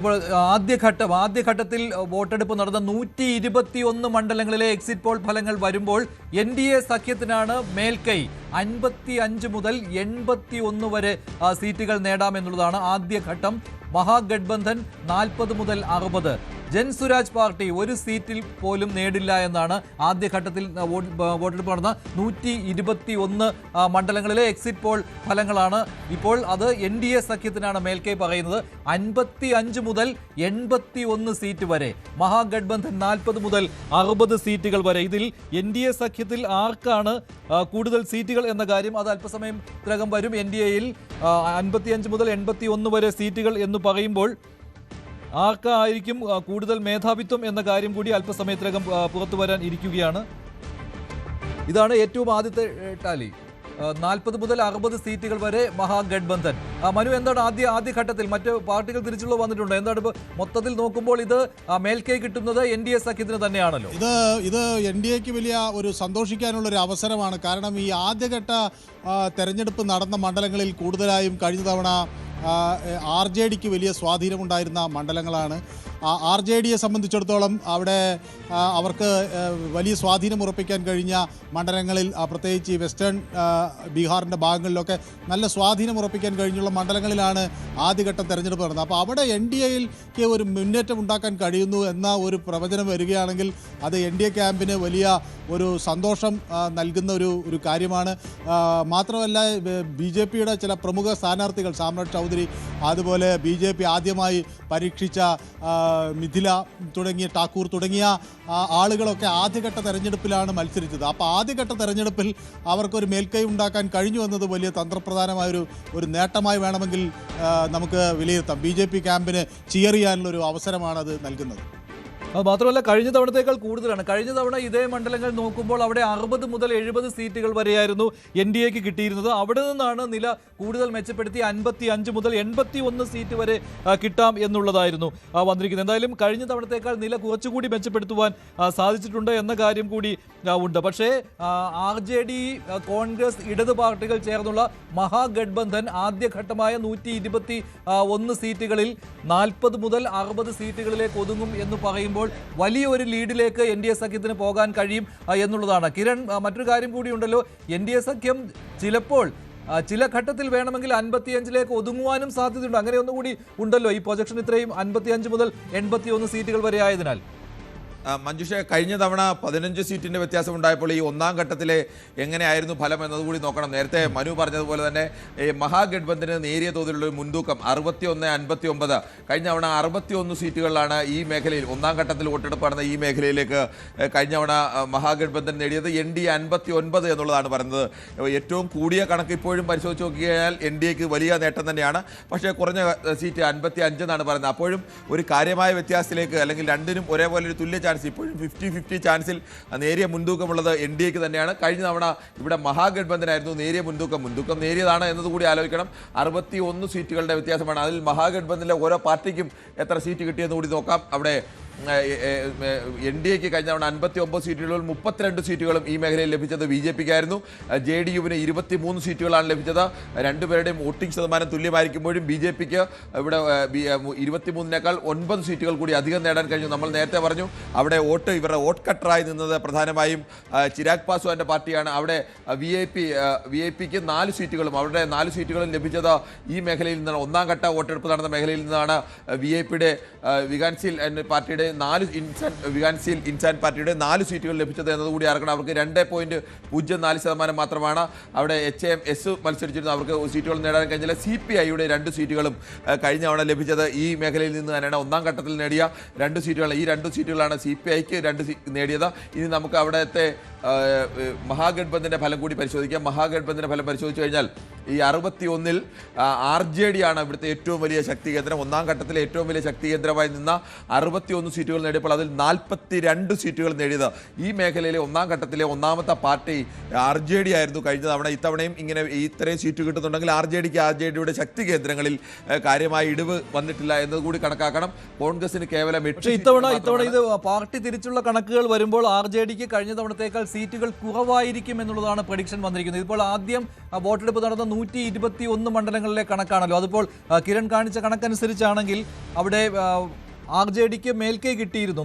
ഇപ്പോൾ ആദ്യഘട്ടത്തിൽ വോട്ടെടുപ്പ് നടന്ന 121 മണ്ഡലങ്ങളിലെ എക്സിറ്റ് പോൾ ഫലങ്ങൾ വരുമ്പോൾ NDA സഖ്യത്തിനാണ് മേൽക്കൈ. 55 മുതൽ 81 വരെ സീറ്റുകൾ നേടാമെന്നുള്ളതാണ് ആദ്യഘട്ടം. മഹാഗഡ്ബന്ധൻ 40 മുതൽ 60. ജൻസുരാജ് പാർട്ടി ഒരു സീറ്റിൽ പോലും നേടില്ല എന്നാണ് ആദ്യഘട്ടത്തിൽ വോട്ടെടുപ്പ് നടന്ന 121 മണ്ഡലങ്ങളിലെ എക്സിറ്റ് പോൾ ഫലങ്ങളാണ്. ഇപ്പോൾ അത് NDA സഖ്യത്തിനാണ് മേൽക്കൈ പറയുന്നത്. 55 മുതൽ 81 സീറ്റ് വരെ, മഹാഗഡ്ബന്ധൻ 40 മുതൽ 60 സീറ്റുകൾ വരെ. ഇതിൽ NDA സഖ്യത്തിൽ ആർക്കാണ് കൂടുതൽ സീറ്റുകൾ എന്ന കാര്യം അത് അല്പസമയത്തിനകം വരും. NDAയിൽ 55 മുതൽ 81 വരെ സീറ്റുകൾ എന്ന് പറയുമ്പോൾ ആർക്കായിരിക്കും കൂടുതൽ മേധാവിത്വം എന്ന കാര്യം കൂടി അല്പസമയത്തിനകം പുറത്തു വരാൻ ഇരിക്കുകയാണ്. ഇതാണ് ഏറ്റവും ആദ്യത്തെ ടാലി. 40 മുതൽ 60 സീറ്റുകൾ വരെ മഹാഗഡ്ബന്ധൻ. മനു, എന്താണ് ആദ്യഘട്ടത്തിൽ മറ്റ് പാർട്ടികൾ തിരിച്ചുള്ള വന്നിട്ടുണ്ട്? എന്താണ് ഇപ്പോൾ മൊത്തത്തിൽ നോക്കുമ്പോൾ ഇത് മേൽക്കൈ കിട്ടുന്നത് NDA സഖ്യത്തിന് തന്നെയാണല്ലോ? ഇത് NDAക്ക് വലിയ ഒരു സന്തോഷിക്കാനുള്ള ഒരു അവസരമാണ്. കാരണം ഈ ആദ്യഘട്ട തെരഞ്ഞെടുപ്പ് നടന്ന മണ്ഡലങ്ങളിൽ കൂടുതലായും കഴിഞ്ഞ തവണ RJDക്ക് വലിയ സ്വാധീനമുണ്ടായിരുന്ന മണ്ഡലങ്ങളാണ്. RJDയെ സംബന്ധിച്ചിടത്തോളം അവിടെ അവർക്ക് വലിയ സ്വാധീനം ഉറപ്പിക്കാൻ കഴിഞ്ഞ മണ്ഡലങ്ങളിൽ, പ്രത്യേകിച്ച് ഈ വെസ്റ്റേൺ ബീഹാറിൻ്റെ ഭാഗങ്ങളിലൊക്കെ നല്ല സ്വാധീനം ഉറപ്പിക്കാൻ കഴിഞ്ഞുള്ള മണ്ഡലങ്ങളിലാണ് ആദ്യഘട്ടം തെരഞ്ഞെടുപ്പ് നടന്നത്. അപ്പോൾ അവിടെ NDAയിലേക്ക് ഒരു മുന്നേറ്റം ഉണ്ടാക്കാൻ കഴിയുന്നു എന്ന ഒരു പ്രവചനം വരികയാണെങ്കിൽ അത് NDA ക്യാമ്പിന് വലിയ ഒരു സന്തോഷം നൽകുന്ന ഒരു കാര്യമാണ്. മാത്രമല്ല BJPയുടെ ചില പ്രമുഖ സ്ഥാനാർത്ഥികൾ, സാമ്രാട്ട് ചൗധരി, അതുപോലെ BJP ആദ്യമായി പരീക്ഷിച്ച മിഥില തുടങ്ങിയ ഠാക്കൂർ തുടങ്ങിയ ആളുകളൊക്കെ ആദ്യഘട്ട തെരഞ്ഞെടുപ്പിലാണ് മത്സരിച്ചത്. അപ്പോൾ ആദ്യഘട്ട തെരഞ്ഞെടുപ്പിൽ അവർക്കൊരു മേൽക്കൈ ഉണ്ടാക്കാൻ കഴിഞ്ഞു എന്നത് വലിയ തന്ത്രപ്രധാനമായൊരു നേട്ടമായി വേണമെങ്കിൽ നമുക്ക് വിലയിരുത്താം. BJP ക്യാമ്പിന് ചിയർ ചെയ്യാനുള്ളൊരു അവസരമാണ് അത് നൽകുന്നത്. അത് മാത്രമല്ല, കഴിഞ്ഞ തവണത്തേക്കാൾ കൂടുതലാണ്. കഴിഞ്ഞ തവണ ഇതേ മണ്ഡലങ്ങൾ നോക്കുമ്പോൾ അവിടെ 60 മുതൽ 70 സീറ്റുകൾ വരെയായിരുന്നു NDAക്ക് കിട്ടിയിരുന്നത്. അവിടെ നിന്നാണ് നില കൂടുതൽ മെച്ചപ്പെടുത്തി 55 മുതൽ 81 സീറ്റ് വരെ കിട്ടാം എന്നുള്ളതായിരുന്നു വന്നിരിക്കുന്നത്. എന്തായാലും കഴിഞ്ഞ തവണത്തേക്കാൾ നില കുറച്ചുകൂടി മെച്ചപ്പെടുത്തുവാൻ സാധിച്ചിട്ടുണ്ട് എന്ന കാര്യം കൂടി ഉണ്ട്. പക്ഷേ RJD, കോൺഗ്രസ്, ഇടത് പാർട്ടികൾ ചേർന്നുള്ള മഹാഗഡ്ബന്ധൻ ആദ്യഘട്ടമായ 121 സീറ്റുകളിൽ 40 മുതൽ 60 സീറ്റുകളിലേക്ക് ഒതുങ്ങും എന്ന് പറയുമ്പോൾ വലിയൊരു ലീഡിലേക്ക് NDA സഖ്യത്തിന് പോകാൻ കഴിയും എന്നുള്ളതാണ്. കിരൺ, മറ്റൊരു കാര്യം കൂടിയുണ്ടല്ലോ. NDA സഖ്യം ചിലപ്പോൾ ചില ഘട്ടത്തിൽ വേണമെങ്കിൽ 55ലേക്ക് ഒതുങ്ങുവാനും സാധ്യതയുണ്ട്. അങ്ങനെ ഒന്നുകൂടി ഉണ്ടല്ലോ ഈ പ്രൊജക്ഷൻ. ഇത്രയും 55 മുതൽ 81 സീറ്റുകൾ വരെ ആയതിനാൽ മഞ്ജുഷ, കഴിഞ്ഞ തവണ 15 സീറ്റിൻ്റെ വ്യത്യാസം ഉണ്ടായപ്പോൾ ഈ ഒന്നാം ഘട്ടത്തിലെ എങ്ങനെയായിരുന്നു ഫലം എന്നതുകൂടി നോക്കണം. നേരത്തെ മനു പറഞ്ഞതുപോലെ തന്നെ മഹാഗഡ്ബന്ധന് നേരിയ തോതിലുള്ള മുൻതൂക്കം 61-59. കഴിഞ്ഞ തവണ 61 സീറ്റുകളിലാണ് ഈ മേഖലയിൽ ഒന്നാം ഘട്ടത്തിൽ വോട്ടെടുപ്പ് നടന്ന ഈ മേഖലയിലേക്ക് കഴിഞ്ഞ തവണ മഹാഗഡ്ബന്ധൻ നേടിയത്. NDA 59 എന്നുള്ളതാണ് പറയുന്നത്. ഏറ്റവും കൂടിയ കണക്ക് ഇപ്പോഴും പരിശോധിച്ച് നോക്കിക്കഴിഞ്ഞാൽ NDAക്ക് വലിയ നേട്ടം തന്നെയാണ്. പക്ഷേ കുറഞ്ഞ സീറ്റ് 55 എന്നാണ് പറയുന്നത്. അപ്പോഴും ഒരു കാര്യമായ വ്യത്യാസത്തിലേക്ക്, അല്ലെങ്കിൽ രണ്ടിനും ഒരേപോലെ ഒരു തുല്യ ഇപ്പോഴും 50-50 ചാൻസിൽ നേരിയ മുൻതൂക്കമുള്ളത് NDAക്ക് തന്നെയാണ്. കഴിഞ്ഞ തവണ ഇവിടെ മഹാഗഡ്ബന്ധനായിരുന്നു നേരിയ മുൻതൂക്കം നേരിയതാണ് എന്നതുകൂടി ആലോചിക്കണം. 61 സീറ്റുകളുടെ വ്യത്യാസമാണ്. അതിൽ മഹാഗഡ്ബന്ധനിലെ ഓരോ പാർട്ടിക്കും എത്ര സീറ്റ് കിട്ടിയെന്ന് കൂടി നോക്കാം. അവിടെ NDAക്ക് കഴിഞ്ഞ തവണ 59 സീറ്റുകളിൽ 32 സീറ്റുകളും ഈ മേഖലയിൽ ലഭിച്ചത് BJPക്കായിരുന്നു. JDUവിന് 23 സീറ്റുകളാണ് ലഭിച്ചത്. രണ്ടുപേരുടെയും വോട്ടിംഗ് ശതമാനം തുല്യമായിരിക്കുമ്പോഴും BJPക്ക് ഇവിടെ 23-നേക്കാൾ 9 സീറ്റുകൾ കൂടി അധികം നേടാൻ കഴിഞ്ഞു. നമ്മൾ നേരത്തെ പറഞ്ഞു അവിടെ ഇവരുടെ വോട്ട് കട്ടറായി നിന്നത് പ്രധാനമായും ചിരാഗ് പാസ്വാന്റെ പാർട്ടിയാണ്. അവിടെ VIP-ക്ക് 4 സീറ്റുകളും അവരുടെ 4 സീറ്റുകളും ലഭിച്ചത് ഈ മേഖലയിൽ നിന്നാണ്. ഒന്നാം ഘട്ട വോട്ടെടുപ്പ് നടന്ന മേഖലയിൽ നിന്നാണ്. VIP-യുടെ വികാൻസിൽ പാർട്ടിയുടെ വികാൻസിൽ ഇൻസാൻ പാർട്ടിയുടെ 4 സീറ്റുകൾ ലഭിച്ചത് എന്നതുകൂടി അറിയണം. അവർക്ക് 2.04% മാത്രമാണ്. അവിടെ HMS മത്സരിച്ചിരുന്നു. അവർക്ക് സീറ്റുകൾ നേടാൻ കഴിഞ്ഞില്ല. CPIയുടെ 2 സീറ്റുകളും കഴിഞ്ഞ തവണ ലഭിച്ചത് ഈ മേഖലയിൽ നിന്ന് തന്നെയാണ്. ഒന്നാം ഘട്ടത്തിൽ നേടിയ 2 സീറ്റുകൾ, ഈ 2 സീറ്റുകളാണ് CPIക്ക് 2 നേടിയത്. ഇനി നമുക്ക് അവിടുത്തെ മഹാഗഡ്ബന്ധൻ്റെ ഫലം കൂടി പരിശോധിക്കാം. മഹാഗഡ്ബന്ധൻ്റെ ഫലം പരിശോധിച്ചു കഴിഞ്ഞാൽ ഈ 61-ൽ RJD ആണ് ഇവിടുത്തെ ഏറ്റവും വലിയ ശക്തി കേന്ദ്രം. ഒന്നാം ഘട്ടത്തിലെ ഏറ്റവും വലിയ ശക്തി കേന്ദ്രമായി നിന്ന 61 സീറ്റുകൾ നേടിയപ്പോൾ അതിൽ 42 സീറ്റുകൾ നേടിയത് ഈ മേഖലയിലെ ഒന്നാം ഘട്ടത്തിലെ ഒന്നാമത്തെ പാർട്ടി RJD ആയിരുന്നു കഴിഞ്ഞ തവണ. ഇത്തവണയും ഇങ്ങനെ ഇത്രയും സീറ്റ് കിട്ടുന്നുണ്ടെങ്കിൽ RJDയുടെ ശക്തി കേന്ദ്രങ്ങളിൽ കാര്യമായ ഇടിവ് വന്നിട്ടില്ല എന്നതുകൂടി കണക്കാക്കണം. കോൺഗ്രസിന് കേവലം 8. ഇത്തവണ ഇത് പാർട്ടി തിരിച്ചുള്ള കണക്കുകൾ വരുമ്പോൾ RJDക്ക് കഴിഞ്ഞ തവണത്തേക്കാൾ സീറ്റുകൾ കുറവായിരിക്കും എന്നുള്ളതാണ് പ്രഡിക്ഷൻ വന്നിരിക്കുന്നത്. ഇപ്പോൾ ആദ്യം വോട്ടെടുപ്പ് നടന്ന 121 മണ്ഡലങ്ങളിലെ കണക്കാണല്ലോ. അതിപ്പോൾ കിരൺ കാണിച്ച കണക്കനുസരിച്ചാണെങ്കിൽ അവിടെ RJDക്ക് മേൽക്കൈ കിട്ടിയിരുന്നു.